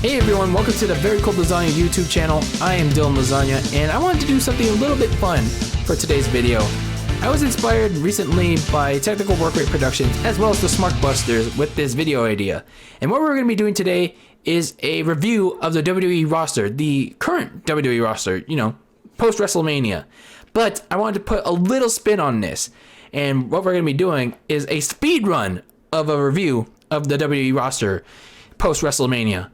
Hey everyone, welcome to the Very Cold Lasagna YouTube channel. I am DylanLasagna, and I wanted to do something a little bit fun for today's video. I was inspired recently by Technical Workrate Productions as well as the Smarkbusters with this video idea. And what we're going to be doing today is a review of the WWE roster, the current WWE roster, you know, post-WrestleMania. But I wanted to put a little spin on this. And what we're going to be doing is a speed run of a review of the WWE roster post-WrestleMania.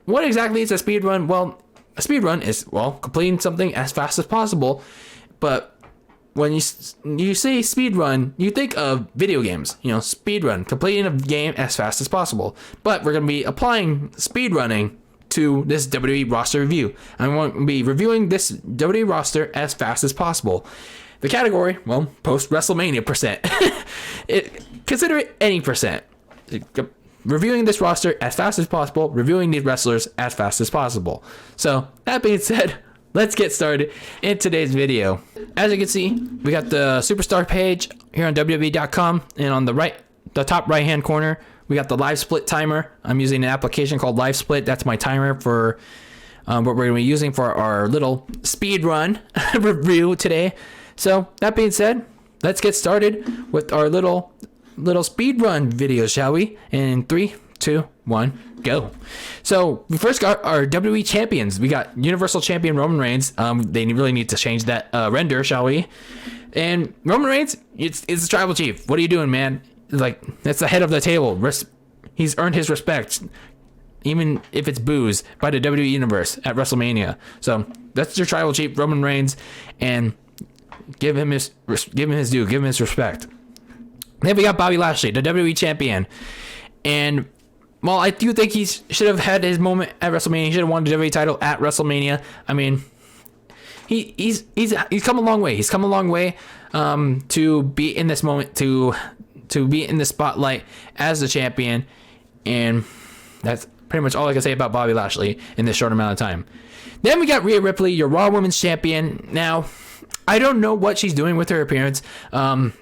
What exactly is a speed run? Well, a speed run is, well, completing something as fast as possible. But when you say speed run, you think of video games. You know, speed run, completing a game as fast as possible. But we're going to be applying speed running to this WWE roster review. I'm going to be reviewing this WWE roster as fast as possible. The category, well, post-WrestleMania percent. Consider it any percent. Reviewing this roster as fast as possible, reviewing these wrestlers as fast as possible. So, that being said, let's get started in today's video. As you can see, we got the Superstar page here on WWE.com, and on the top right-hand corner, we got the live split timer. I'm using an application called Live Split. That's my timer for what we're going to be using for our little speed run review today. So, that being said, let's get started with our little speed run video, shall we? In 3, 2, 1, go. So we first got our WWE champions. We got Universal Champion Roman Reigns. They really need to change that render, shall we? And Roman Reigns, it's the tribal chief. What are you doing, man? Like, that's the head of the table. He's earned his respect, even if it's booze, by the WWE Universe at WrestleMania. So that's your tribal chief, Roman Reigns, and give him his due, give him his respect. Then we got Bobby Lashley, the WWE champion. And while I do think he should have had his moment at WrestleMania, he should have won the WWE title at WrestleMania. I mean, he's come a long way. He's come a long way to be in this moment, to be in the spotlight as the champion. And that's pretty much all I can say about Bobby Lashley in this short amount of time. Then we got Rhea Ripley, your Raw Women's Champion. Now, I don't know what she's doing with her appearance, and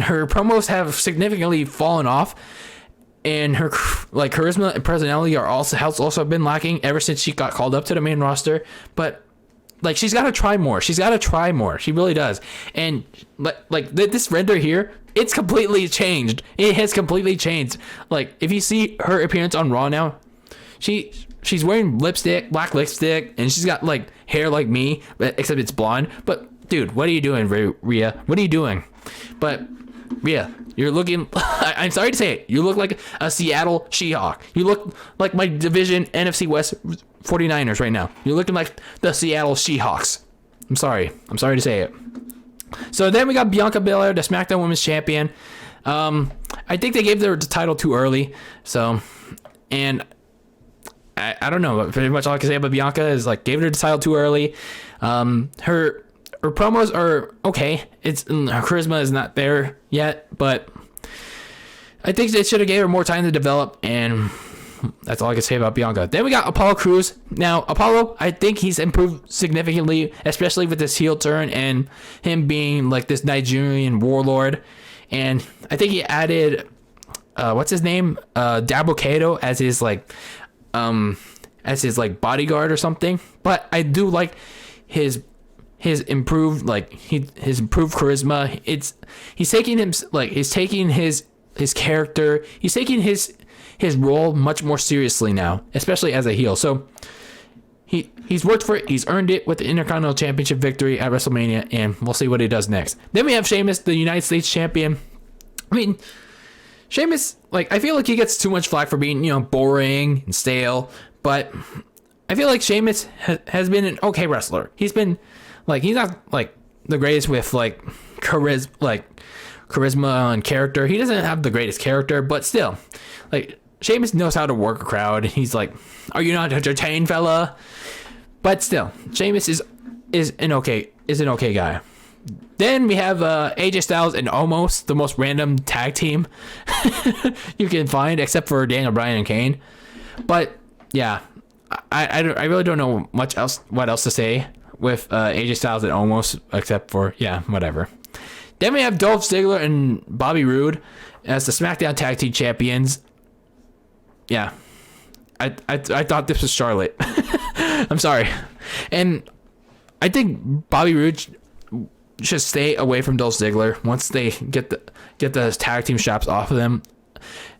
her promos have significantly fallen off, and her charisma and personality has also been lacking ever since she got called up to the main roster. But she's got to try more. She's got to try more. She really does. And this render here, it's completely changed. It has completely changed. If you see her appearance on Raw now, she's wearing black lipstick, and she's got hair like me, except it's blonde. But dude, what are you doing, Rhea? What are you doing? But Rhea, you're looking, I'm sorry to say it, you look like a Seattle She-Hawk. You look like my division NFC West 49ers right now. You're looking like the Seattle She-Hawks. I'm sorry to say it. So then we got Bianca Belair, the SmackDown Women's Champion. I think they gave her the title too early. So, and I don't know. Pretty much all I can say about Bianca is gave her the title too early. Her promos are okay. Her charisma is not there yet, but I think they should have gave her more time to develop, and that's all I can say about Bianca. Then we got Apollo Crews. Now, Apollo, I think he's improved significantly, especially with this heel turn and him being this Nigerian warlord. And I think he added, what's his name? Dabo Kato as his bodyguard or something. But I do like his improved his improved charisma. He's taking his character, he's taking his role much more seriously now, especially as a heel. So he's worked for it, he's earned it with the Intercontinental Championship victory at WrestleMania, and we'll see what he does next. Then we have Sheamus, the United States champion. I mean, Sheamus, I feel like he gets too much flack for being, boring and stale, but I feel like Sheamus has been an okay wrestler. He's been he's not the greatest with charisma and character. He doesn't have the greatest character, but still, Sheamus knows how to work a crowd. He's are you not entertained, fella? But still, Sheamus is an okay guy. Then we have AJ Styles and Omos, the most random tag team you can find, except for Daniel Bryan and Kane. But yeah, I really don't know what else to say with AJ Styles and Omos, except for, whatever. Then we have Dolph Ziggler and Bobby Roode as the SmackDown Tag Team Champions. Yeah. I thought this was Charlotte. I'm sorry. And I think Bobby Roode should stay away from Dolph Ziggler once they get the tag team straps off of them,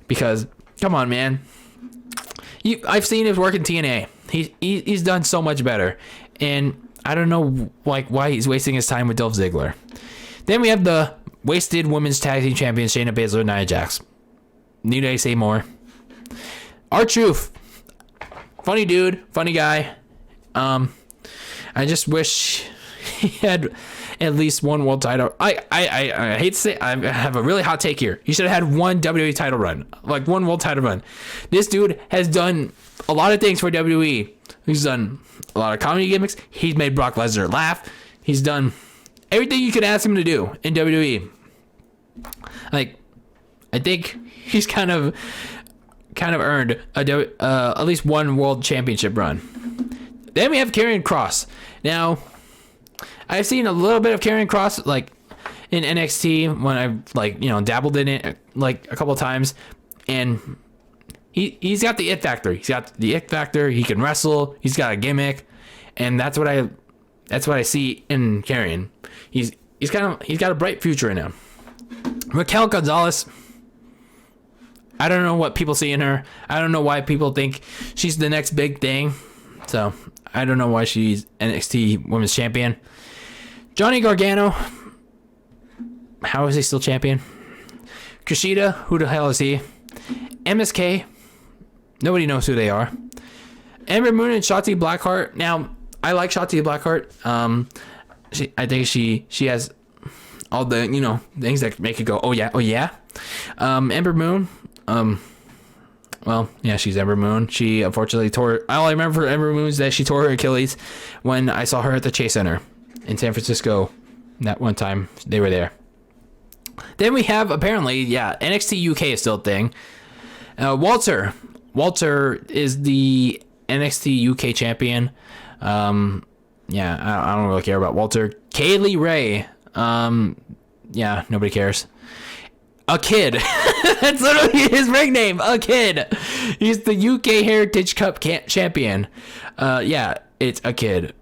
because come on, man. I've seen his work in TNA. He's done so much better, and I don't know why he's wasting his time with Dolph Ziggler. Then we have the wasted women's tag team champions Shayna Baszler and Nia Jax. Need I say more? R-Truth, funny dude, funny guy. I just wish he had at least one world title. I hate to say it, I have a really hot take here. He should have had one WWE title run, like one world title run. This dude has done a lot of things for WWE. He's done a lot of comedy gimmicks. He's made Brock Lesnar laugh. He's done everything you could ask him to do in WWE. Like, I think he's kind of earned at least one world championship run. Then we have Karrion Kross. Now, I've seen a little bit of Karrion Kross like in NXT when I've dabbled in it like a couple of times, and he's got the it factor. He's got the it factor. He can wrestle. He's got a gimmick, and that's what I see in Karrion. He's got a bright future in him. Raquel Gonzalez, I don't know what people see in her. I don't know why people think she's the next big thing. So I don't know why she's NXT Women's Champion. Johnny Gargano, how is he still champion? Kushida, who the hell is he? MSK, nobody knows who they are. Ember Moon and Shotzi Blackheart. Now, I like Shotzi Blackheart. I think she has all the things that make it go, oh yeah. Ember Moon. Well, yeah, she's Ember Moon. She unfortunately tore. All I remember for Ember Moon is that she tore her Achilles when I saw her at the Chase Center in San Francisco. That one time they were there. Then we have apparently, NXT UK is still a thing. Walter is the NXT UK champion. I don't really care about Walter. Kaylee Ray. Nobody cares. A Kid. That's literally his ring name. A Kid. He's the UK Heritage Cup champion. It's A Kid.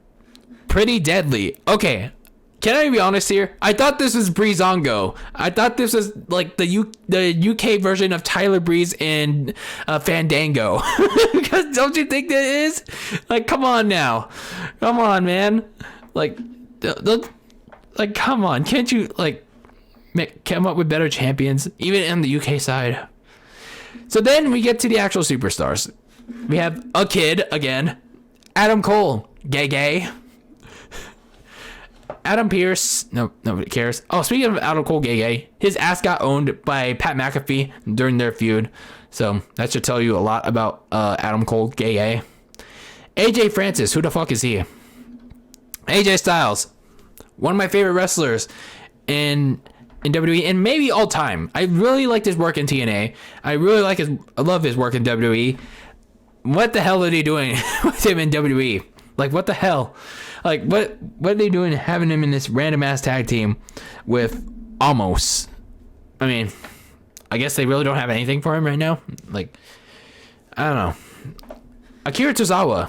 Pretty Deadly. Okay. Can I be honest here? I thought this was Breezango. I thought this was like the UK version of Tyler Breeze and Fandango. Because don't you think that is? Like, come on now. Come on, man. Like come on. Can't you come up with better champions, even on the UK side? So then we get to the actual superstars. We have A Kid again. Adam Cole. Gay. Adam Pearce. No, nobody cares. Oh, speaking of Adam Cole, gay. His ass got owned by Pat McAfee during their feud. So that should tell you a lot about Adam Cole, gay. AJ Francis. Who the fuck is he? AJ Styles. One of my favorite wrestlers in WWE, and maybe all time. I really liked his work in TNA. I love his work in WWE. What the hell are they doing with him in WWE? Like, what the hell? Like, what are they doing having him in this random ass tag team with Almost? I mean, I guess they really don't have anything for him right now. Like, I don't know. Akira Tozawa.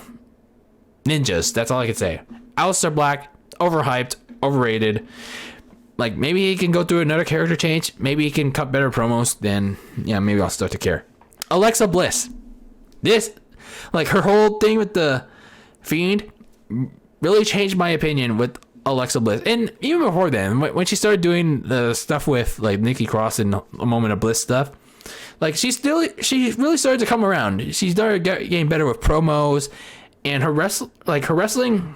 Ninjas. That's all I can say. Aleister Black. Overhyped. Overrated. Like, maybe he can go through another character change. Maybe he can cut better promos. Then, maybe I'll start to care. Alexa Bliss. Her whole thing with the Fiend really changed my opinion with Alexa Bliss. And even before then, when she started doing the stuff with, Nikki Cross and A Moment of Bliss stuff, she really started to come around. She started getting better with promos, and her wrestling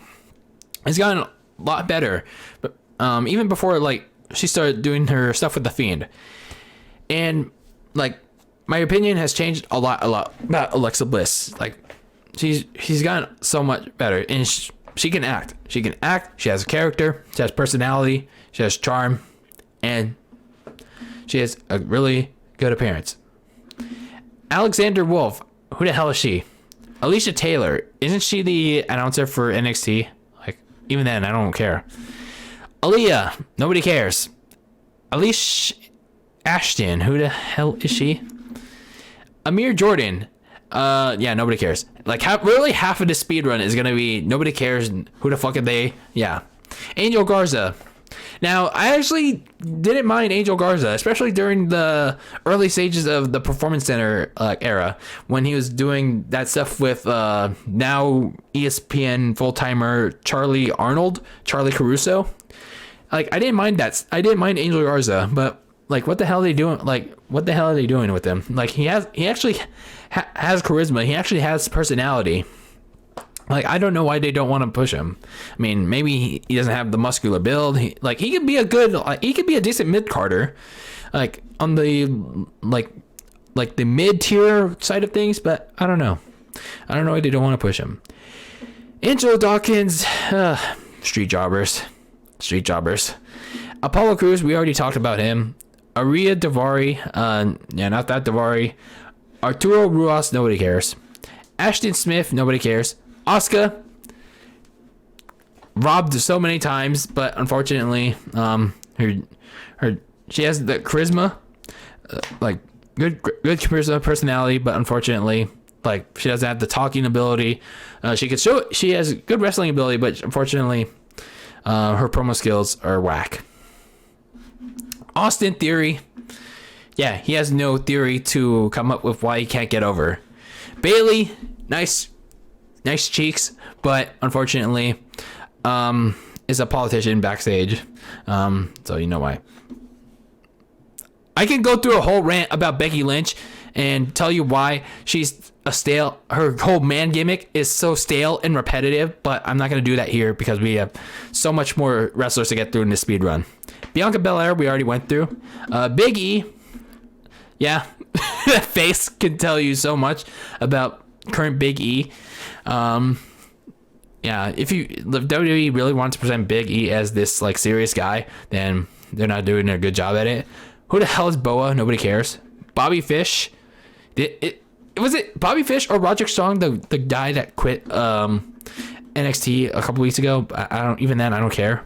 has gotten a lot better. But even before she started doing her stuff with the Fiend, and my opinion has changed a lot about Alexa Bliss. She's gotten so much better, and she can act. She has a character. She has personality. She has charm, and she has a really good appearance. Alexander Wolf. Who the hell is she? Alicia Taylor. Isn't she the announcer for NXT? Even then, I don't care. Aaliyah. Nobody cares. Alicia Ashton. Who the hell is she? Amir Jordan. Yeah, nobody cares. Like, really half of the speed run is gonna be nobody cares. Who the fuck are they? Yeah, Angel Garza. Now, I actually didn't mind Angel Garza, especially during the early stages of the Performance Center era, when he was doing that stuff with now ESPN full-timer Charlie Caruso. Like, I didn't mind that. I didn't mind Angel Garza, but like, what the hell are they doing? Like, what the hell are they doing with him? Like, he actually has charisma. He actually has personality. Like, I don't know why they don't want to push him. I mean, maybe he doesn't have the muscular build. He could be a decent mid-carder, like on the like the mid-tier side of things. But I don't know why they don't want to push him. Angelo Dawkins, street jobbers. Apollo Crews, we already talked about him. Aria Davari, not that Davari. Arturo Ruas, nobody cares. Ashton Smith, nobody cares. Asuka, robbed so many times, but unfortunately, she has the charisma, like good charisma, personality, but unfortunately, like, she doesn't have the talking ability. She has good wrestling ability, but unfortunately, her promo skills are whack. Austin Theory, yeah, he has no theory to come up with why he can't get over. Bailey, nice cheeks, but unfortunately, is a politician backstage. So you know why. I can go through a whole rant about Becky Lynch and tell you why she's her whole man gimmick is so stale and repetitive, but I'm not going to do that here because we have so much more wrestlers to get through in this speed run. Bianca Belair, we already went through. Big E, yeah, that face can tell you so much about current Big E. Yeah, if WWE really wants to present Big E as this like serious guy, then they're not doing a good job at it. Who the hell is Boa? Nobody cares. Bobby Fish. Was it Bobby Fish or Roderick Strong, the guy that quit NXT a couple weeks ago? I don't care.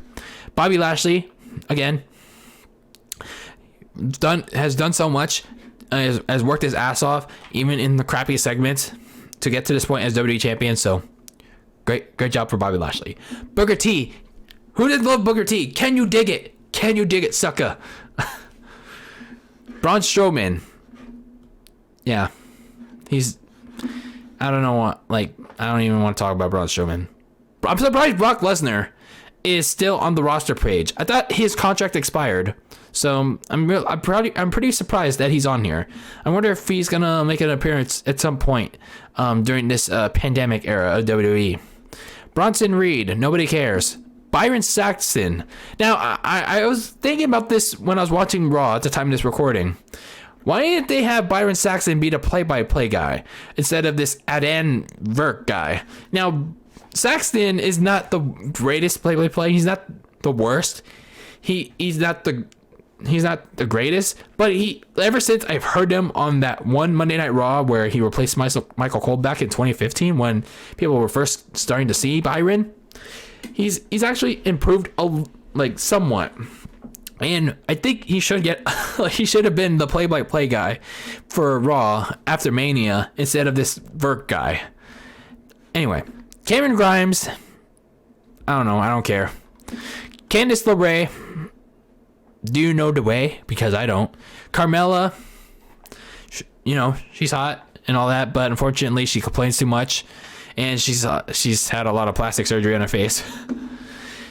Bobby Lashley, again, has done so much, has worked his ass off, even in the crappy segments, to get to this point as WWE champion. So great job for Bobby Lashley. Booker T. Who didn't love Booker T? Can you dig it, sucker? Braun Strowman. Yeah. I don't even want to talk about Braun Strowman. I'm surprised Brock Lesnar is still on the roster page. I thought his contract expired. So I'm pretty surprised that he's on here. I wonder if he's gonna make an appearance at some point during this pandemic era of WWE. Bronson Reed, nobody cares. Byron Saxton. Now I was thinking about this when I was watching Raw at the time of this recording. Why didn't they have Byron Saxton be the play-by-play guy instead of this Adan Verk guy? Now, Saxton is not the greatest play-by-play. He's not the worst. He's not the greatest, but ever since I've heard him on that one Monday Night Raw where he replaced Michael Cole back in 2015 when people were first starting to see Byron, he's actually improved somewhat. And I think he should have been the play-by-play guy for Raw after Mania instead of this Verk guy. Anyway, Cameron Grimes, I don't know, I don't care. Candice LeRae, do you know the way? Because I don't. Carmella, she's hot and all that, but unfortunately she complains too much, and she's had a lot of plastic surgery on her face.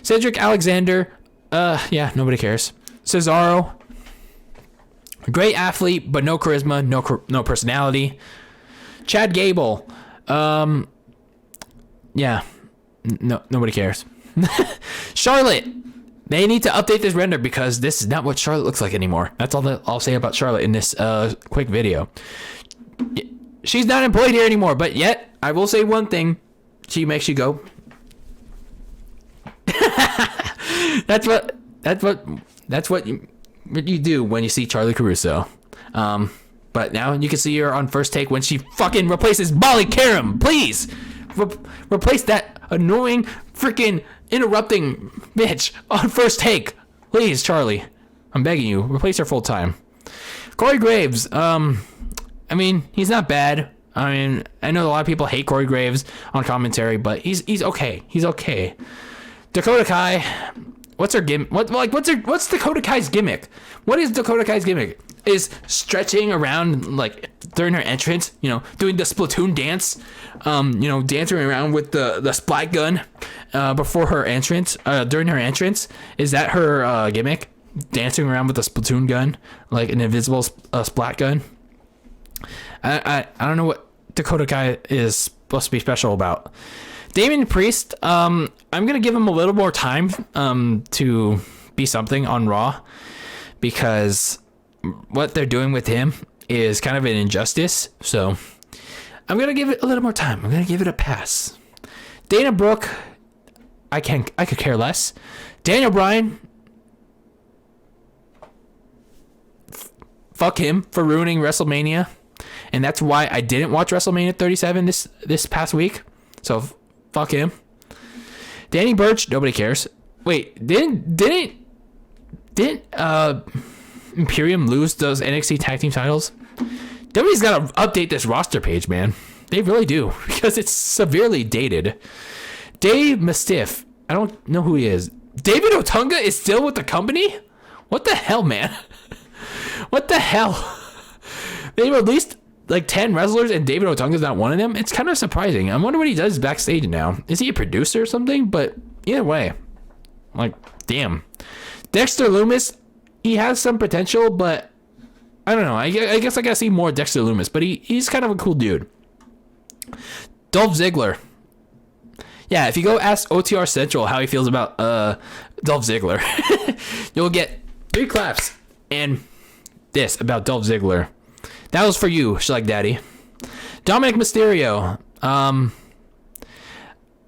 Cedric Alexander, yeah, nobody cares. Cesaro, great athlete, but no charisma, no personality. Chad Gable, yeah, nobody cares. Charlotte, they need to update this render because this is not what Charlotte looks like anymore. That's all that I'll say about Charlotte in this quick video. She's not employed here anymore, but yet I will say one thing: she makes you go. That's what you do when you see Charlie Caruso. But now you can see her on First Take when she fucking replaces Molly Karam. Please replace that annoying freaking interrupting bitch on First Take. Please, Charlie, I'm begging you, replace her full time. Corey Graves. I mean, he's not bad. I mean, I know a lot of people hate Corey Graves on commentary, but he's okay. He's okay. Dakota Kai, what's her gimmick? What's Dakota Kai's gimmick? What is Dakota Kai's gimmick? Is stretching around like during her entrance, doing the Splatoon dance, dancing around with the splat gun before her entrance, during her entrance. Is that her gimmick? Dancing around with a Splatoon gun, like an invisible splat gun. I don't know what Dakota Kai is supposed to be special about. Damian Priest, I'm gonna give him a little more time to be something on Raw, because what they're doing with him is kind of an injustice. So I'm gonna give it a little more time. I'm gonna give it a pass. Dana Brooke, I could care less. Daniel Bryan, fuck him for ruining WrestleMania, and that's why I didn't watch WrestleMania 37 this past week. So fuck him. Danny Burch, nobody cares. Wait, didn't Imperium lose those NXT tag team titles? WWE's got to update this roster page, man. They really do, because it's severely dated. Dave Mastiff, I don't know who he is. David Otunga is still with the company? What the hell, man? What the hell? They released like 10 wrestlers and David Otunga's not one of them. It's kind of surprising. I wonder what he does backstage now. Is he a producer or something? But either way, like, damn. Dexter Lumis, he has some potential, but I don't know. I guess I gotta see more Dexter Lumis, but he's kind of a cool dude. Dolph Ziggler. Yeah, if you go ask OTR Central how he feels about Dolph Ziggler, you'll get 3 claps and this about Dolph Ziggler. That was for you, Schlag Daddy. Dominic Mysterio.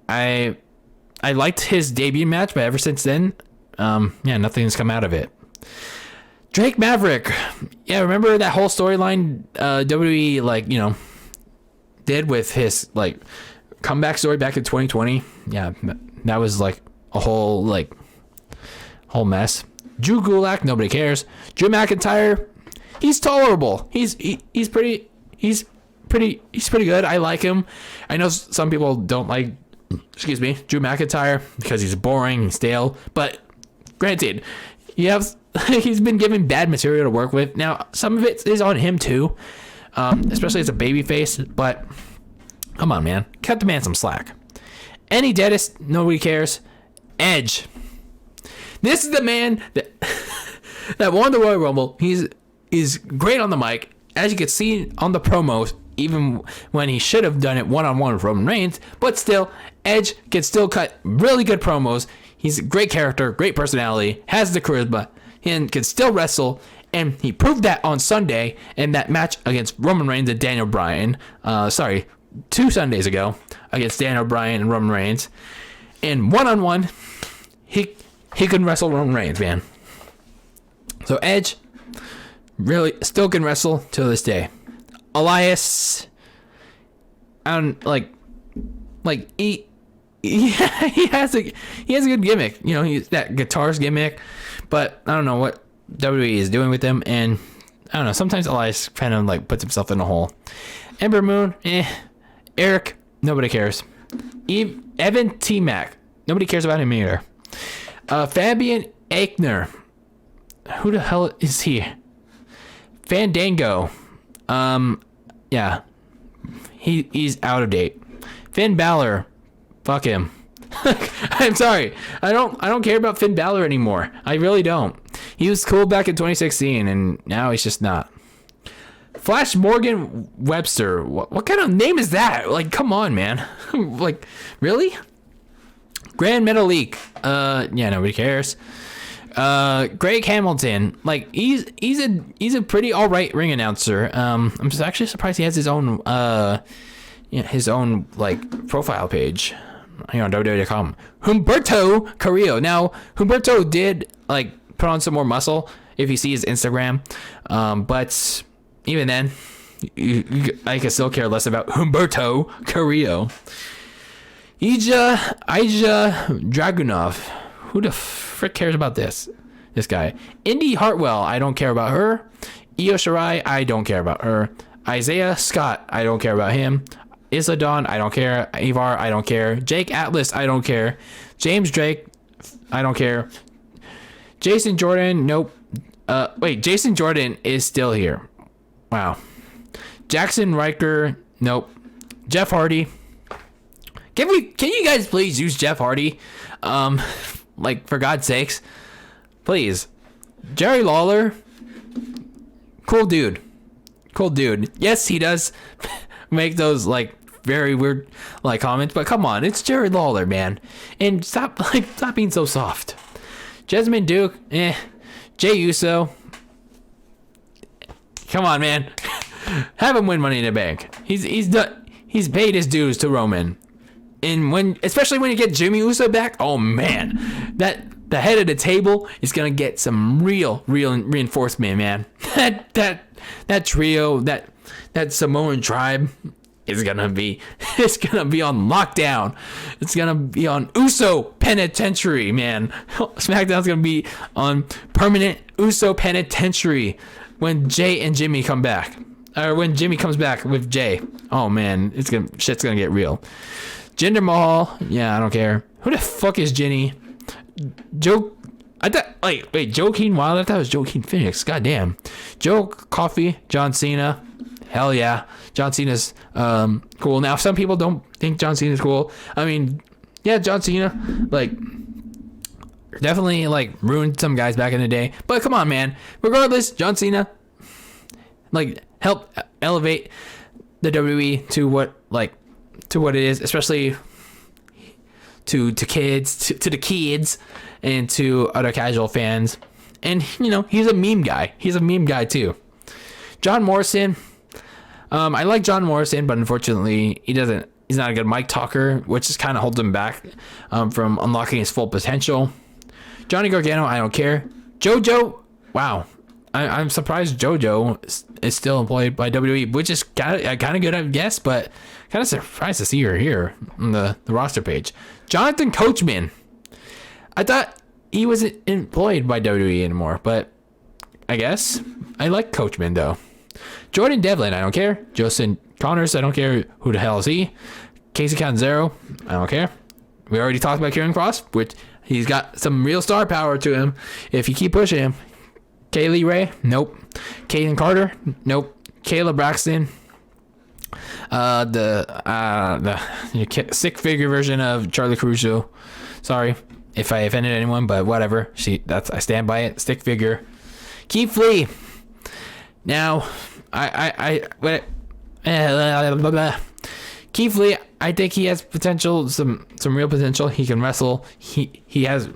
I liked his debut match, but ever since then, nothing's come out of it. Drake Maverick. Yeah, remember that whole storyline WWE did with his comeback story back in 2020? Yeah, that was like a whole mess. Drew Gulak, nobody cares. Drew McIntyre, he's tolerable. He's pretty good. I like him. I know some people don't like, Drew McIntyre because he's boring and stale. But granted, he's been given bad material to work with. Now, some of it is on him too, especially as a babyface. But come on, man, cut the man some slack. Any Dennis, nobody cares. Edge. This is the man that won the Royal Rumble. He's great on the mic, as you can see on the promos, even when he should have done it one-on-one with Roman Reigns. But still, Edge can still cut really good promos. He's a great character, great personality, has the charisma, and can still wrestle. And he proved that on Sunday in that match against Roman Reigns and Daniel Bryan. 2 Sundays ago against Daniel Bryan and Roman Reigns. And one-on-one, he can wrestle Roman Reigns, man. So Edge really still can wrestle to this day. Elias, he has a good gimmick. He's that guitars gimmick, but I don't know what WWE is doing with him, and I don't know. Sometimes Elias kind of puts himself in a hole. Ember Moon, Eric, nobody cares. Evan T-Mac, nobody cares about him either. Fabian Aichner, who the hell is he? Fandango, he's out of date. Finn Balor, fuck him. I'm sorry, I don't care about Finn Balor anymore. I really don't. He was cool back in 2016, and now he's just not. Flash Morgan Webster, what kind of name is that? Come on, man. Really? Grand Metalik, nobody cares. Greg Hamilton, he's a pretty alright ring announcer. I'm just actually surprised he has his own profile page here on WWE.com. Humberto Carrillo. Now, Humberto did put on some more muscle if you see his Instagram, but even then, I can still care less about Humberto Carrillo. Ija Dragunov. Who the frick cares about this guy? Indy Hartwell, I don't care about her. Io Shirai, I don't care about her. Isaiah Scott, I don't care about him. Isladon, I don't care. Ivar, I don't care. Jake Atlas, I don't care. James Drake, I don't care. Jason Jordan, nope. Wait, Jason Jordan is still here. Wow. Jackson Riker, nope. Jeff Hardy. Can you guys please use Jeff Hardy? Like, for God's sakes. Please. Jerry Lawler. Cool dude. Cool dude. Yes, he does make those, like, very weird, like, comments, but come on, it's Jerry Lawler, man. And stop being so soft. Jessamine Duke, Jey Uso. Come on, man. Have him win Money in the Bank. He's paid his dues to Roman. And especially when you get Jimmy Uso back, oh man, the head of the table is gonna get some real reinforcement, man. That trio, that Samoan tribe is gonna be on lockdown. It's gonna be on Uso Penitentiary, man. SmackDown's gonna be on permanent Uso Penitentiary when Jay and Jimmy come back. Or when Jimmy comes back with Jay. Oh man, shit's gonna get real. Jinder Mahal, yeah, I don't care. Who the fuck is Jenny? Joe Joaquin Wild? I thought it was Joaquin Phoenix. Goddamn. Joe Coffey, John Cena. Hell yeah. John Cena's cool. Now, some people don't think John Cena's cool. I mean, yeah, John Cena, like, definitely, like, ruined some guys back in the day. But come on, man. Regardless, John Cena, like, helped elevate the WWE to what it is, especially to kids, to the kids, and to other casual fans. And, you know, he's a meme guy. He's a meme guy, too. John Morrison. I like John Morrison, but unfortunately, he's not a good mic talker, which just kind of holds him back from unlocking his full potential. Johnny Gargano, I don't care. JoJo, wow. I'm surprised JoJo is still employed by WWE, which is kind of good, I guess, but kind of surprised to see her here on the roster page. Jonathan Coachman. I thought he wasn't employed by WWE anymore, but I guess I like Coachman, though. Jordan Devlin, I don't care. Justin Connors, I don't care. Who the hell is he? Casey Catanzaro, I don't care. We already talked about Kieran Cross, which he's got some real star power to him if you keep pushing him. Kaylee Ray, nope. Kaden Carter, nope. Kayla Braxton, the sick figure version of Charlie Caruso. Sorry if I offended anyone, but whatever. I stand by it. Stick figure. Keith Lee. Now, Keith Lee, I think he has potential, some real potential. He can wrestle. He has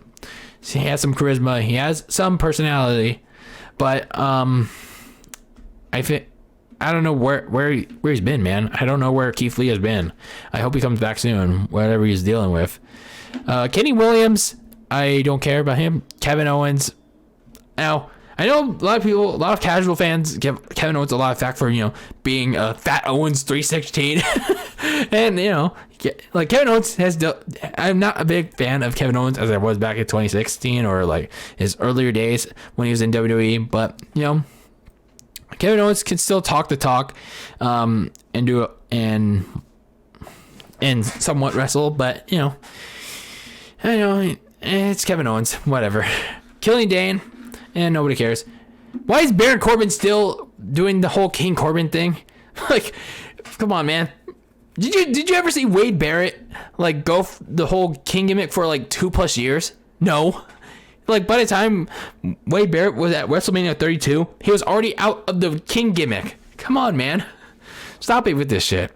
some charisma. He has some personality. But I don't know where he's been, man. I don't know where Keith Lee has been. I hope he comes back soon, whatever he's dealing with. Kenny Williams, I don't care about him. Kevin Owens. Now, I know a lot of casual fans give Kevin Owens a lot of flack for, you know, being a Fat Owens 316. And, you know, like Kevin Owens I'm not a big fan of Kevin Owens as I was back in 2016 or like his earlier days when he was in WWE, but, you know, Kevin Owens can still talk the talk, and do and somewhat wrestle, but, you know, I know it's Kevin Owens, whatever. Killian Dane, and nobody cares. Why is Baron Corbin still doing the whole King Corbin thing? Like, come on, man. Did you ever see Wade Barrett like go the whole King gimmick for like 2+ years? No. Like, by the time Wade Barrett was at WrestleMania 32, he was already out of the King gimmick. Come on, man. Stop it with this shit.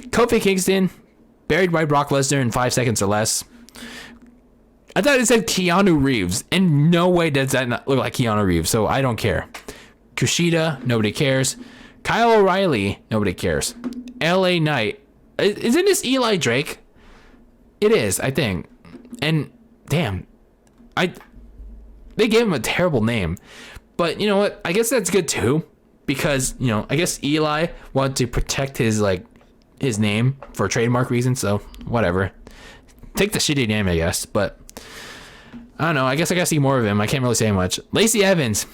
Kofi Kingston buried by Brock Lesnar in 5 seconds or less. I thought it said Keanu Reeves. In no way does that not look like Keanu Reeves, so I don't care. Kushida, nobody cares. Kyle O'Reilly, nobody cares. LA Knight. Isn't this Eli Drake? It is, I think. And, damn. They gave him a terrible name. But, you know what? I guess that's good, too. Because, you know, I guess Eli wanted to protect his name for trademark reasons, so whatever. Take the shitty name, I guess, but I don't know. I guess I gotta see more of him. I can't really say much. Lacey Evans.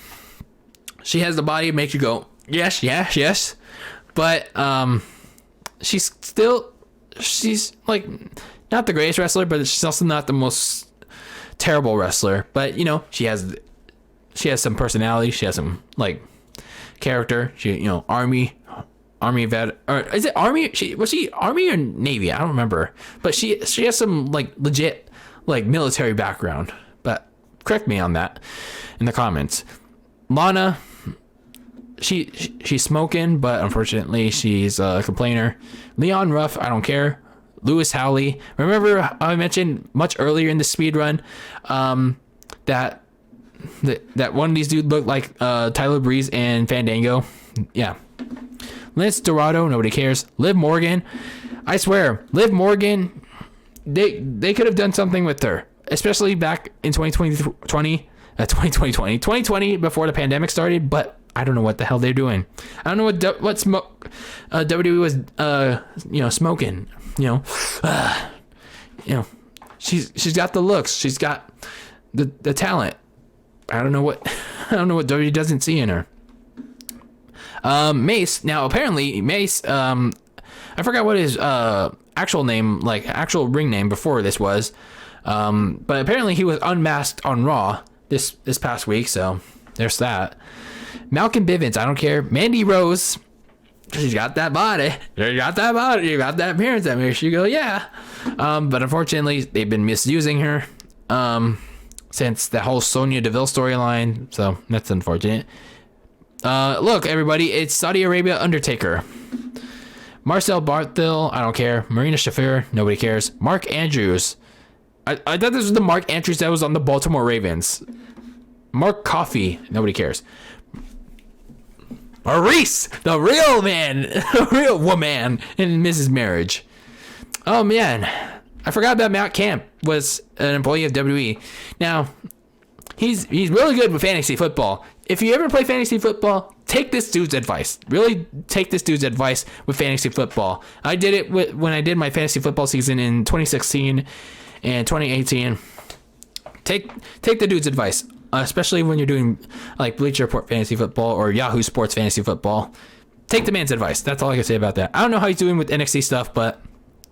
She has the body that makes you go, yes, yes, yes. But she's like not the greatest wrestler, but she's also not the most terrible wrestler. But you know, she has some personality. She has some like character. She, you know, army vet, or is it army? Was she army or navy? I don't remember. But she has some like legit like military background. But correct me on that in the comments. Lana, she's smoking, but unfortunately she's a complainer. Leon Ruff, I don't care. Lewis Howley, remember I mentioned much earlier in the speed run that one of these dudes looked like Tyler Breeze and Fandango. Yeah. Lince Dorado, nobody cares. Liv Morgan, I swear, Liv Morgan, they could have done something with her, especially back in 2020 before the pandemic started, but I don't know what the hell they're doing. I don't know what WWE was smoking. She's got the looks, she's got the talent. I don't know what WWE doesn't see in her. Mace, now apparently Mace, I forgot what his actual name, like actual ring name before this was, but apparently he was unmasked on Raw this past week, so there's that. Malcolm Bivens, I don't care. Mandy Rose, she's got that body. You got that appearance that makes you go, yeah. But unfortunately, they've been misusing her since the whole Sonya Deville storyline, so that's unfortunate. Look, everybody, it's Saudi Arabia Undertaker. Marcel Barthel, I don't care. Marina Shafir, nobody cares. Mark Andrews. I thought this was the Mark Andrews that was on the Baltimore Ravens. Mark Coffey, nobody cares. Maurice, the real man, the real woman in Mrs. Marriage. Oh man, I forgot about Matt Camp was an employee of WWE. Now, he's really good with fantasy football. If you ever play fantasy football, take this dude's advice. Really take this dude's advice with fantasy football. I did it when I did my fantasy football season in 2016 and 2018. Take the dude's advice, especially when you're doing like Bleacher Report fantasy football or Yahoo Sports fantasy football. Take the man's advice. That's all I can say about that. I don't know how he's doing with NXT stuff, but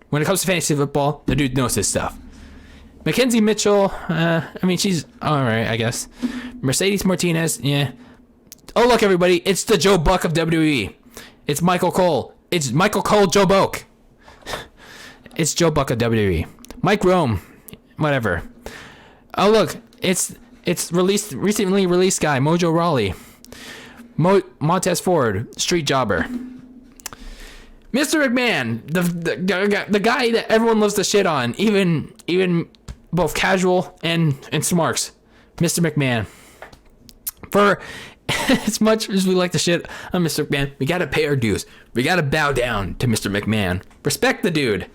when it comes to fantasy football, the dude knows his stuff. Mackenzie Mitchell, I mean, she's all right, I guess. Mercedes Martinez, yeah. Oh, look, everybody, it's the Joe Buck of WWE. It's Michael Cole. It's Michael Cole, Joe Buck. It's Joe Buck of WWE. Mike Rome, whatever. Oh, look, it's recently released guy, Mojo Rawley. Montez Ford, Street Jobber. Mr. McMahon, the guy that everyone loves to shit on, even both casual and smarks. Mr. McMahon. For as much as we like to shit on Mr. McMahon, we gotta pay our dues. We gotta bow down to Mr. McMahon. Respect the dude.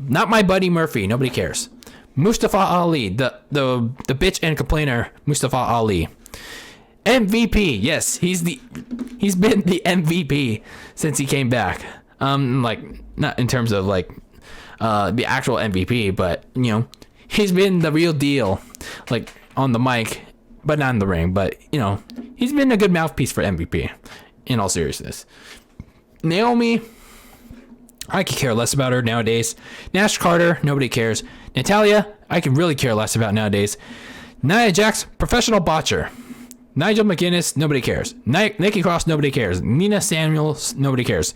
Not my buddy Murphy. Nobody cares. Mustafa Ali, the bitch and complainer Mustafa Ali. MVP, yes, he's been the MVP since he came back. Like not in terms of like the actual MVP, but you know, he's been the real deal, like on the mic, but not in the ring. But you know, he's been a good mouthpiece for MVP. In all seriousness, Naomi, I could care less about her nowadays. Nash Carter, nobody cares. Natalia, I can really care less about nowadays. Nia Jax, professional botcher. Nigel McGuinness, nobody cares. Nikki Cross, nobody cares. Nina Samuels, nobody cares.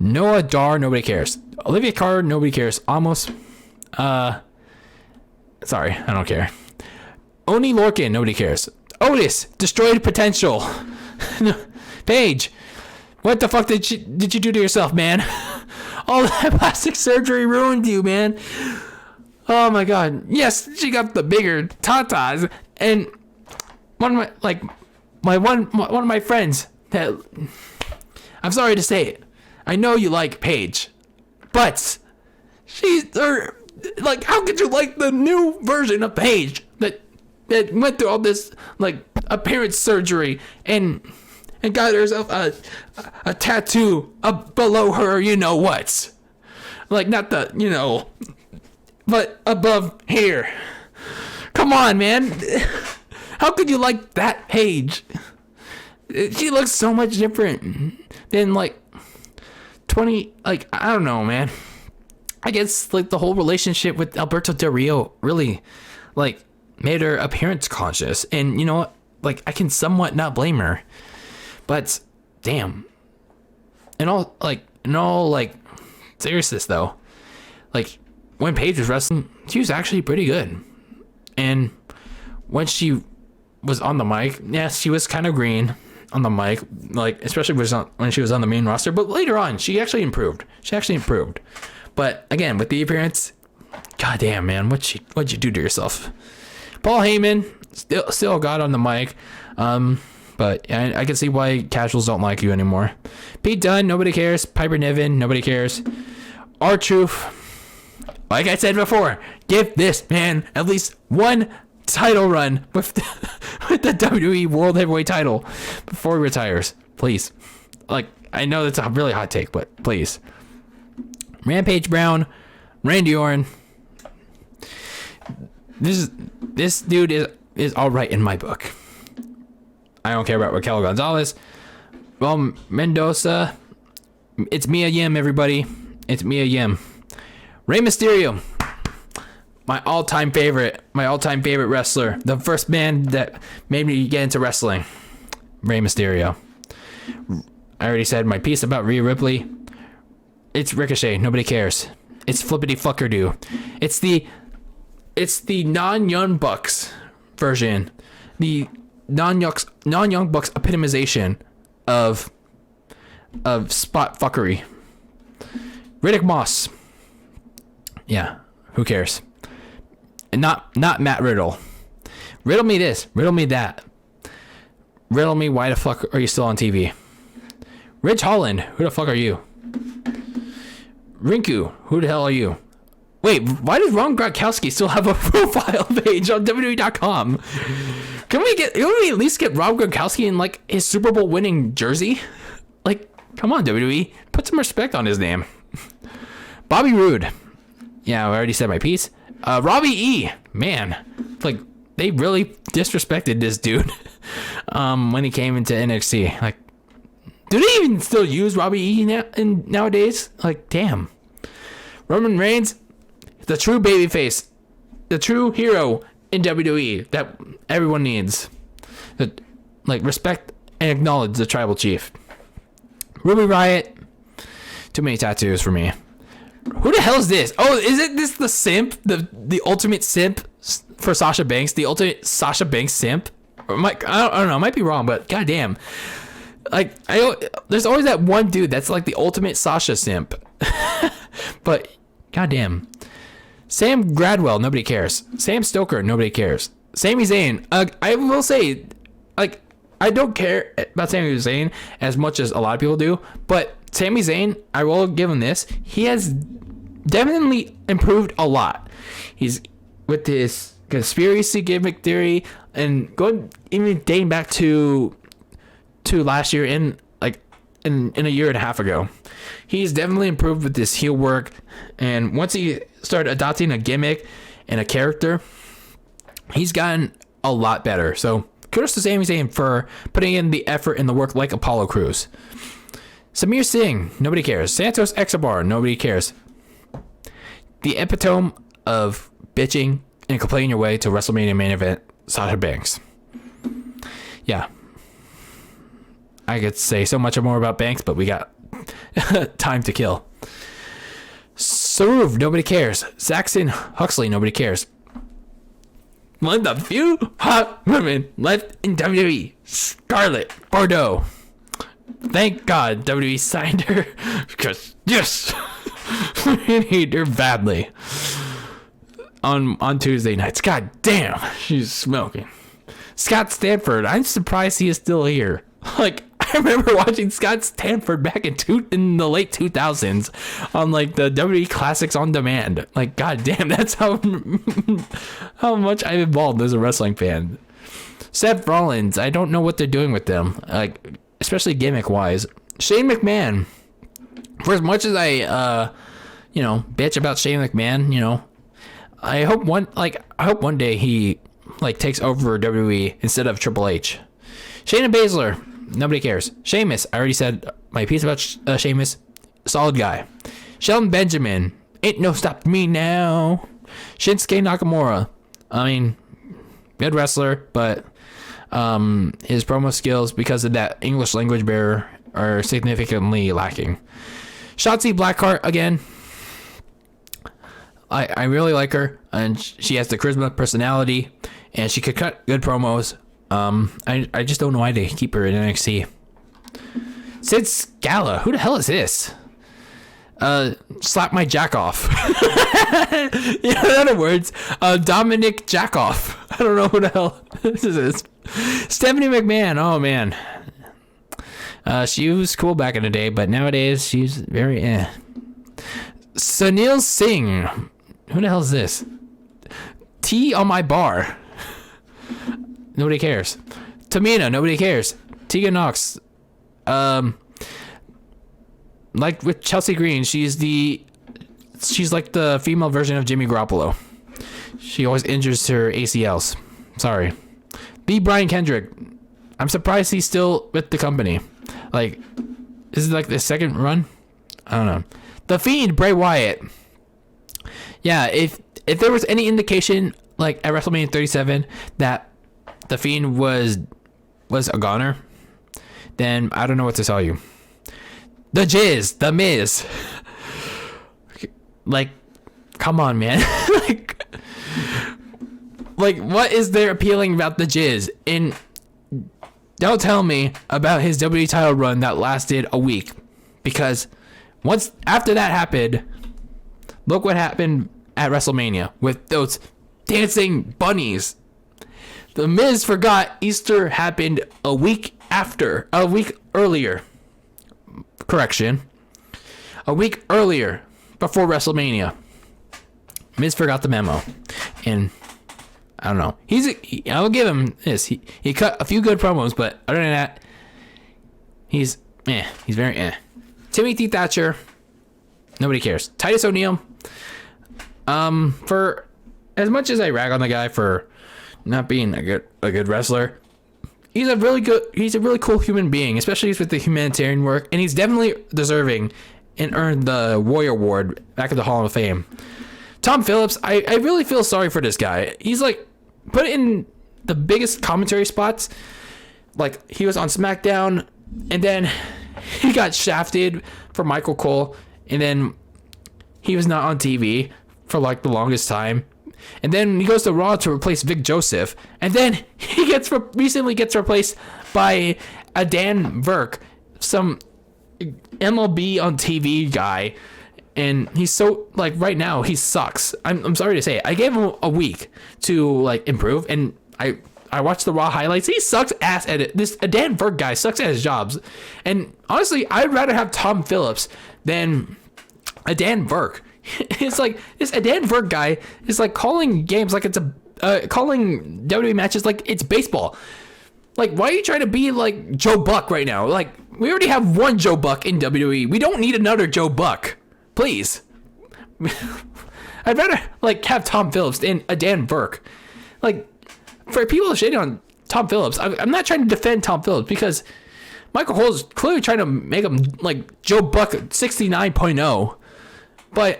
Noah Dar, nobody cares. Olivia Carter, nobody cares. Almost. Sorry, I don't care. Oni Lorcan, nobody cares. Otis, destroyed potential. Paige, what the fuck did you do to yourself, man? All that plastic surgery ruined you, man. Oh my god. Yes, she got the bigger tatas, and one of my friends that, I'm sorry to say it, I know you like Paige, but like, how could you like the new version of Paige that went through all this like appearance surgery and got herself a tattoo up below her, you know what? Like, not the, you know, but above here. Come on, man. How could you like that Paige? She looks so much different than like 2020, like, I don't know, man. I guess, like, the whole relationship with Alberto Del Rio really, like, made her appearance conscious. And, you know what? Like, I can somewhat not blame her. But, damn. In all seriousness, though, like, when Paige was wrestling, she was actually pretty good. And when she was on the mic, yes, she was kind of green on the mic, like, especially when she was on the main roster. But later on, she actually improved. But again, with the appearance, goddamn, man, what'd you do to yourself? Paul Heyman still got on the mic, but I can see why casuals don't like you anymore. Pete Dunne, nobody cares. Piper Niven, nobody cares. R-Truth, like I said before, give this man at least one title run with the WWE World Heavyweight title before he retires, please. Like, I know that's a really hot take, but please. Rampage Brown, Randy Orton. This dude is all right in my book. I don't care about Raquel Gonzalez. Well, Mendoza. It's Mia Yim, everybody. It's Mia Yim. Rey Mysterio. My all-time favorite wrestler. The first man that made me get into wrestling. Rey Mysterio. I already said my piece about Rhea Ripley. It's Ricochet. Nobody cares. It's flippity fucker do. It's the non-Young Bucks version. The non-Young Bucks epitomization of spot fuckery. Riddick Moss. Yeah, who cares? And not Matt Riddle. Riddle me this. Riddle me that. Riddle me why the fuck are you still on TV? Ridge Holland. Who the fuck are you? Rinku, who the hell are you? Wait, why does Ron Gronkowski still have a profile page on WWE.com? Can we at least get Rob Gronkowski in, like, his Super Bowl winning jersey? Like, come on, WWE. Put some respect on his name. Bobby Roode. Yeah, I already said my piece. Robbie E. Man, like, they really disrespected this dude when he came into NXT. Like, do they even still use Robbie E nowadays? Like, damn. Roman Reigns, the true babyface, the true hero in WWE that everyone needs. Like, respect and acknowledge the tribal chief. Ruby Riott, too many tattoos for me. Who the hell is this? Oh, isn't this the simp? The ultimate simp for Sasha Banks? The ultimate Sasha Banks simp? I don't know. I might be wrong, but goddamn. Like, there's always that one dude that's like the ultimate Sasha simp. But goddamn. Sam Gradwell, nobody cares. Sam Stoker, nobody cares. Sami Zayn, I will say, like, I don't care about Sami Zayn as much as a lot of people do, but Sami Zayn, I will give him this. He has definitely improved a lot. He's with his conspiracy gimmick theory and going even dating back to last year in a year and a half ago. He's definitely improved with this heel work, and once he started adopting a gimmick and a character, he's gotten a lot better. So kudos to Sami Zayn for putting in the effort and the work like Apollo Crews. Samir Singh, nobody cares. Santos Escobar, nobody cares. The epitome of bitching and complaining your way to WrestleMania main event, Sasha Banks. Yeah. I could say so much more about Banks, but we got time to kill. Saruv, nobody cares. Saxon Huxley, nobody cares. One of the few hot women left in WWE, Scarlett Bordeaux. Thank God WWE signed her, because yes, we need her badly. On Tuesday nights, god damn, she's smoking. Scott Stanford, I'm surprised he is still here. Like, I remember watching Scott Stanford back in the late 2000s on, like, the WWE Classics on Demand. Like, god damn, that's how much I'm involved as a wrestling fan. Seth Rollins, I don't know what they're doing with them, like, especially gimmick wise. Shane McMahon, for as much as I bitch about Shane McMahon, I hope one day he, like, takes over WWE instead of Triple H. Shayna Baszler, nobody cares. Sheamus, I already said my piece about Sheamus. solid guy. Shelton Benjamin, ain't no stopping me now. Shinsuke Nakamura, I mean, good wrestler, but his promo skills, because of that English language barrier, are significantly lacking. Shotzi Blackheart, again, I really like her, and she has the charisma, personality, and she could cut good promos. I just don't know why they keep her in NXT. Sid Scala, who the hell is this? Slap my jack off. In other words, Dominic Jackoff. I don't know who the hell this is. Stephanie McMahon, oh man. She was cool back in the day, but nowadays she's very Sunil Singh, who the hell is this? Tea on my bar. Nobody cares. Tamina, nobody cares. Tegan Knox, like with Chelsea Green, she's like the female version of Jimmy Garoppolo. She always injures her ACLs. Sorry. B. Brian Kendrick, I'm surprised he's still with the company. Like, this is like the second run. I don't know. The Fiend, Bray Wyatt. Yeah, if there was any indication, like at WrestleMania 37, that the Fiend was a goner, then I don't know what to tell you. The Jizz, The Miz. Like, come on, man. like, what is there appealing about the Jizz? And don't tell me about his WWE title run that lasted a week, because once after that happened, look what happened at WrestleMania with those dancing bunnies. The Miz forgot Easter happened a week earlier. Correction. A week earlier, before WrestleMania. Miz forgot the memo. And I don't know. I'll give him this. He cut a few good promos, but other than that, he's very Timothy Thatcher, nobody cares. Titus O'Neil, for as much as I rag on the guy for not being a good wrestler, he's a really cool human being, especially with the humanitarian work, and he's definitely deserving and earned the Warrior Award back at the Hall of Fame. Tom Phillips, I really feel sorry for this guy. He's like put in the biggest commentary spots. Like, he was on SmackDown, and then he got shafted for Michael Cole, and then he was not on TV for like the longest time. And then he goes to Raw to replace Vic Joseph, and then he recently gets replaced by a Dan Verk, some MLB on TV guy, and he's so, like, right now he sucks. I'm sorry to say it. I gave him a week to like improve, and I watched the Raw highlights. He sucks ass at it. This Dan Verk guy sucks at his jobs, and honestly, I'd rather have Tom Phillips than a Dan Verk. It's like this Dan Verk guy is like calling games like it's calling WWE matches like it's baseball. Like, why are you trying to be like Joe Buck right now? Like, we already have one Joe Buck in WWE. We don't need another Joe Buck. Please. I'd rather like have Tom Phillips than a Dan Verk. Like, for people shitting on Tom Phillips, I'm not trying to defend Tom Phillips, because Michael Cole's clearly trying to make him like Joe Buck 69.0, but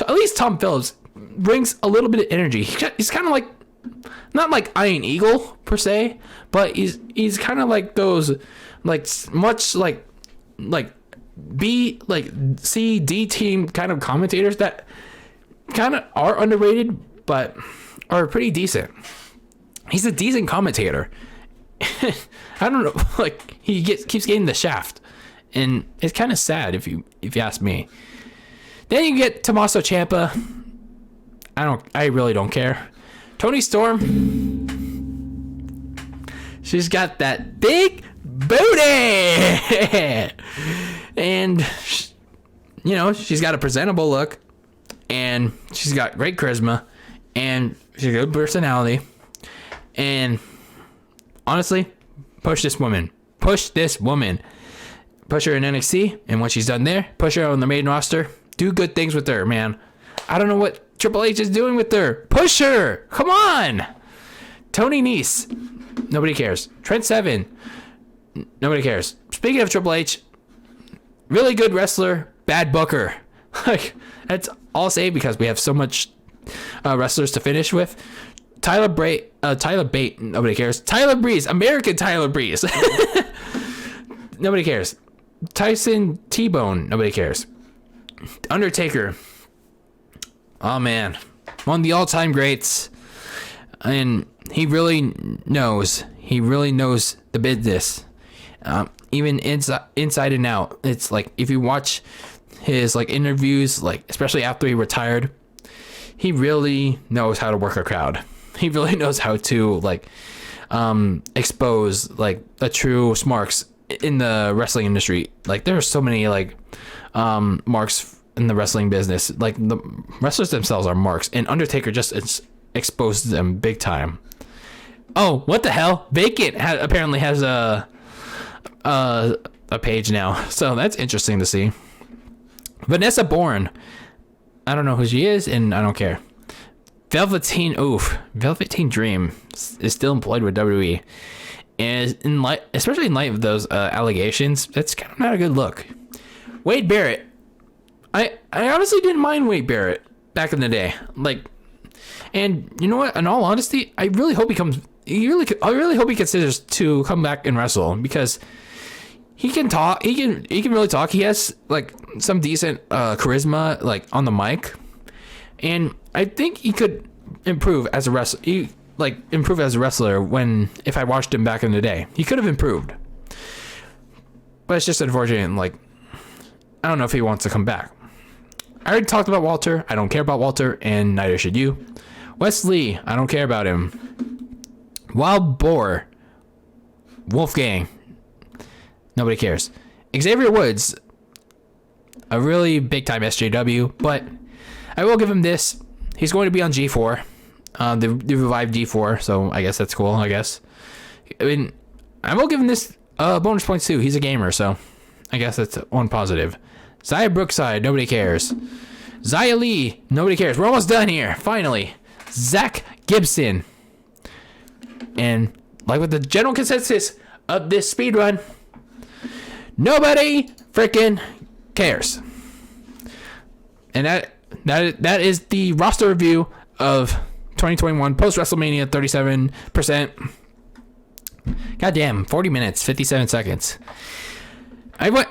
at least Tom Phillips brings a little bit of energy. He's kind of like, not like Iron Eagle per se, but he's kind of like those, like, much like B, like C, D team kind of commentators that kind of are underrated but are pretty decent. He's a decent commentator. I don't know, like, he keeps getting the shaft, and it's kind of sad if you ask me. Then you get Tommaso Ciampa. I really don't care. Toni Storm, she's got that big booty, and you know, she's got a presentable look, and she's got great charisma, and she's a good personality, and honestly, push this woman. Push her in NXT, and what she's done there, push her on the main roster. Do good things with her, man. I don't know what Triple H is doing with her. Push her. Come on. Tony Nese. Nobody cares. Trent Seven. Nobody cares. Speaking of Triple H, really good wrestler, bad booker. Like, that's all I'll say because we have so much wrestlers to finish with. Tyler Bate, nobody cares. Tyler Breeze, American Tyler Breeze. Nobody cares. Tyson T-Bone, nobody cares. Undertaker, oh man, one of the all-time greats, and he really knows the business, even inside and out. It's like, if you watch his like interviews, like especially after he retired, he really knows how to work a crowd. He really knows how to like expose like the true smarks in the wrestling industry. Like, there are so many like marks in the wrestling business. Like, the wrestlers themselves are marks, and Undertaker just exposes them big time. Oh, what the hell? Vacant apparently has a page now, so that's interesting to see. Vanessa Bourne, I don't know who she is, and I don't care. Velveteen Dream is still employed with WWE, and especially in light of those allegations, that's kind of not a good look. Wade Barrett, I honestly didn't mind Wade Barrett back in the day, like, and you know what? In all honesty, I really hope I really hope he considers to come back and wrestle, because he can talk. He can really talk. He has like some decent charisma, like on the mic, and I think he could improve as a wrestler. Improve as a wrestler if I watched him back in the day. He could have improved, but it's just unfortunate. Like, I don't know if he wants to come back. I already talked about Walter. I don't care about Walter, and neither should you. Wesley, I don't care about him. Wild Boar, Wolfgang, nobody cares. Xavier Woods, a really big time SJW, but I will give him this. He's going to be on G4, the revived G4, so I guess that's cool. I mean, I will give him this bonus points too. He's a gamer, so I guess that's one positive. Zaya Brookside, nobody cares. Zaya Lee, nobody cares. We're almost done here, finally. Zach Gibson. And like with the general consensus of this speedrun, nobody freaking cares. And that is the roster review of 2021 Post-WrestleMania 37%. Goddamn, 40 minutes, 57 seconds. I went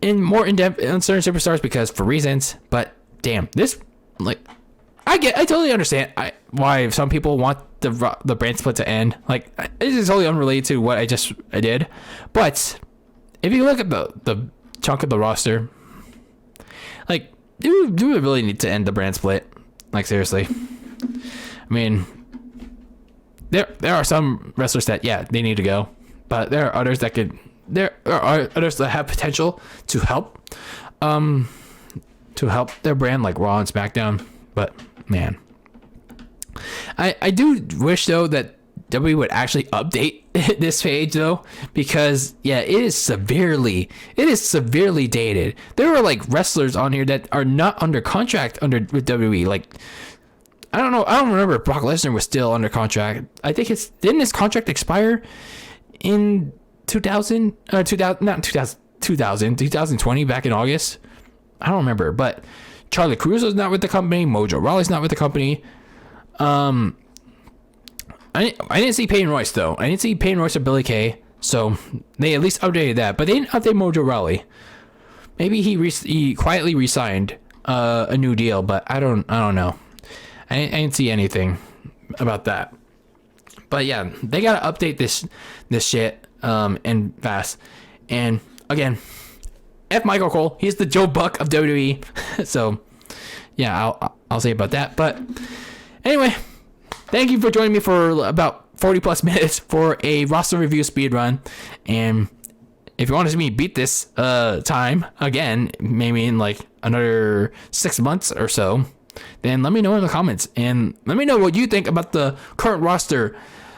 more in depth on certain superstars because for reasons, but damn, this, like, I totally understand why some people want the brand split to end. Like, this is totally unrelated to what I did, but if you look at the chunk of the roster, like, do we really need to end the brand split? Like, seriously. I mean, there are some wrestlers that, yeah, they need to go, but there are others that have potential to help their brand, like Raw and SmackDown. But man, I do wish though that WWE would actually update this page though, because yeah, it is severely dated. There are like wrestlers on here that are not under contract with WWE. Like, I don't know. I don't remember if Brock Lesnar was still under contract. I think didn't his contract expire in 2020 back in August? I don't remember, but Charlie Caruso's not with the company. Mojo Rawley's not with the company. I didn't see Peyton Royce though. I didn't see Peyton Royce or Billy Kay, so they at least updated that. But they didn't update Mojo Rawley. Maybe he quietly re-signed a new deal, but I don't know. I didn't see anything about that. But yeah, they gotta update this shit and fast. And again, F Michael Cole, he's the Joe Buck of WWE. So yeah, I'll say about that. But anyway, thank you for joining me for about 40 plus minutes for a roster review speed run. And if you want to see me beat this time again, maybe in like another 6 months or so, then let me know in the comments and let me know what you think about the current roster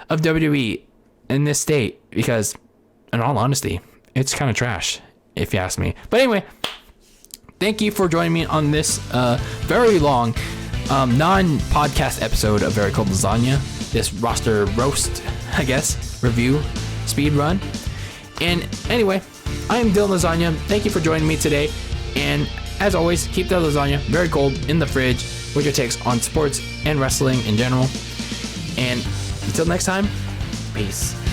of WWE in this state, because in all honesty, it's kind of trash if you ask me. But anyway, thank you for joining me on this very long non-podcast episode of Very Cold Lasagna, this roster roast, I guess, review speed run. And anyway, I am DylanLasagna. Thank you for joining me today. And as always, keep the lasagna very cold in the fridge with your takes on sports and wrestling in general. And until next time, peace.